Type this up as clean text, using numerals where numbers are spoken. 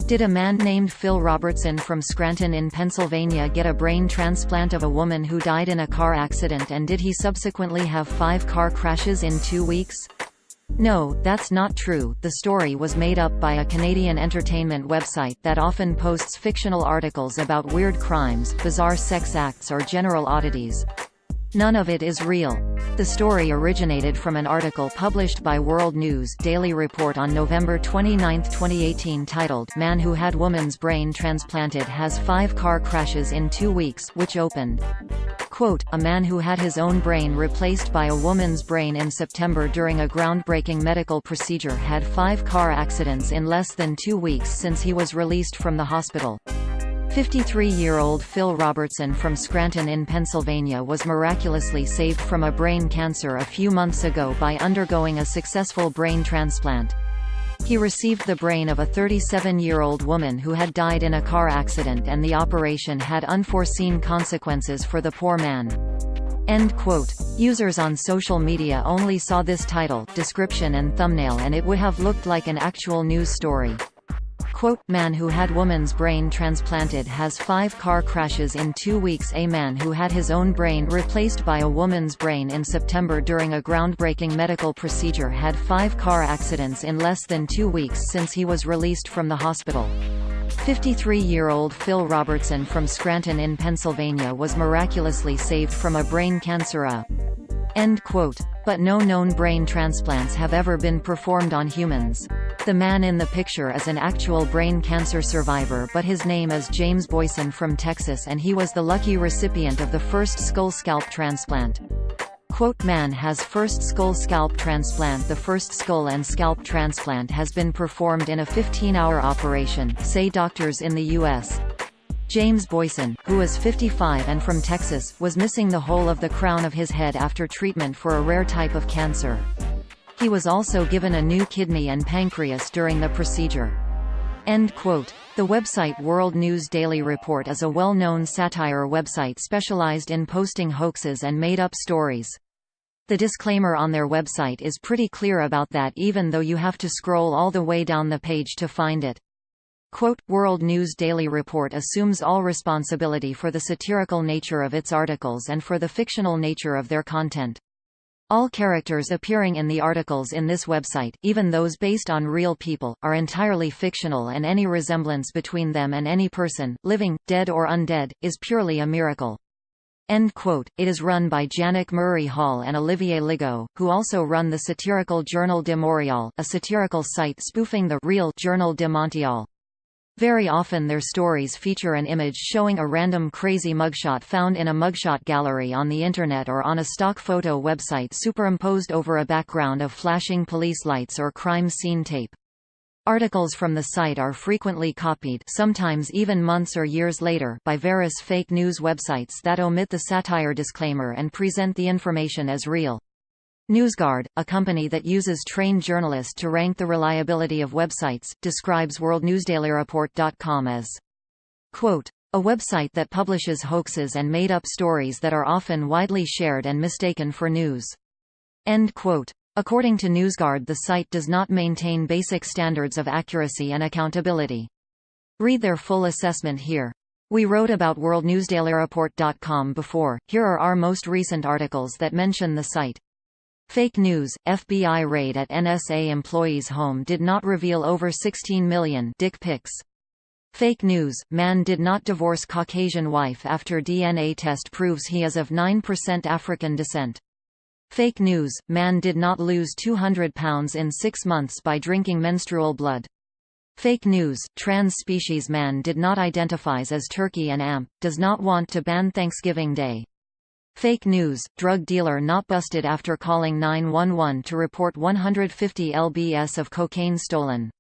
Did a man named Phil Robertson from Scranton in Pennsylvania get a brain transplant of a woman who died in a car accident, and did he subsequently have 5 car crashes in 2 weeks? No, that's not true. The story was made up by a Canadian entertainment website that often posts fictional articles about weird crimes, bizarre sex acts or general oddities. None of it is real. The story originated from an article published by World News Daily Report on November 29, 2018 titled, "Man Who Had Woman's Brain Transplanted Has 5 Car Crashes in 2 Weeks," which opened, quote, "A man who had his own brain replaced by a woman's brain in September during a groundbreaking medical procedure had 5 car accidents in less than 2 weeks since he was released from the hospital." 53-year-old Phil Robertson from Scranton in Pennsylvania was miraculously saved from a brain cancer a few months ago by undergoing a successful brain transplant. He received the brain of a 37-year-old woman who had died in a car accident, and the operation had unforeseen consequences for the poor man. End quote. Users on social media only saw this title, description and thumbnail, and it would have looked like an actual news story. Quote, "Man who had woman's brain transplanted has 5 car crashes in 2 weeks." A man who had his own brain replaced by a woman's brain in September during a groundbreaking medical procedure had 5 car accidents in less than 2 weeks since he was released from the hospital. 53-year-old Phil Robertson from Scranton in Pennsylvania was miraculously saved from a brain cancer. End quote. But no known brain transplants have ever been performed on humans. The man in the picture is an actual brain cancer survivor, but his name is James Boyson from Texas, and he was the lucky recipient of the first skull-scalp transplant. Quote, "Man has first skull-scalp transplant. The first skull and scalp transplant has been performed in a 15-hour operation, say doctors in the U.S. James Boyson, who is 55 and from Texas, was missing the whole of the crown of his head after treatment for a rare type of cancer. He was also given a new kidney and pancreas during the procedure." End quote. The website World News Daily Report is a well-known satire website specialized in posting hoaxes and made-up stories. The disclaimer on their website is pretty clear about that, even though you have to scroll all the way down the page to find it. Quote, "World News Daily Report assumes all responsibility for the satirical nature of its articles and for the fictional nature of their content. All characters appearing in the articles in this website, even those based on real people, are entirely fictional, and any resemblance between them and any person, living, dead or undead, is purely a miracle." End quote. It is run by Janek Murray Hall and Olivier Ligo, who also run the satirical Journal de Montréal, a satirical site spoofing the real Journal de Montréal. Very often their stories feature an image showing a random crazy mugshot found in a mugshot gallery on the internet or on a stock photo website superimposed over a background of flashing police lights or crime scene tape. Articles from the site are frequently copied, sometimes even months or years later, by various fake news websites that omit the satire disclaimer and present the information as real. NewsGuard, a company that uses trained journalists to rank the reliability of websites, describes WorldNewsDailyReport.com as, quote, "a website that publishes hoaxes and made-up stories that are often widely shared and mistaken for news." End quote. According to NewsGuard, the site does not maintain basic standards of accuracy and accountability. Read their full assessment here. We wrote about WorldNewsDailyReport.com before. Here are our most recent articles that mention the site. Fake news, FBI raid at NSA employee's home did not reveal over 16 million dick pics. Fake news, man did not divorce Caucasian wife after DNA test proves he is of 9% African descent. Fake news, man did not lose 200 pounds in 6 months by drinking menstrual blood. Fake news, trans species man did not identifies as turkey and does not want to ban Thanksgiving Day. Fake news, drug dealer not busted after calling 911 to report 150 lbs of cocaine stolen.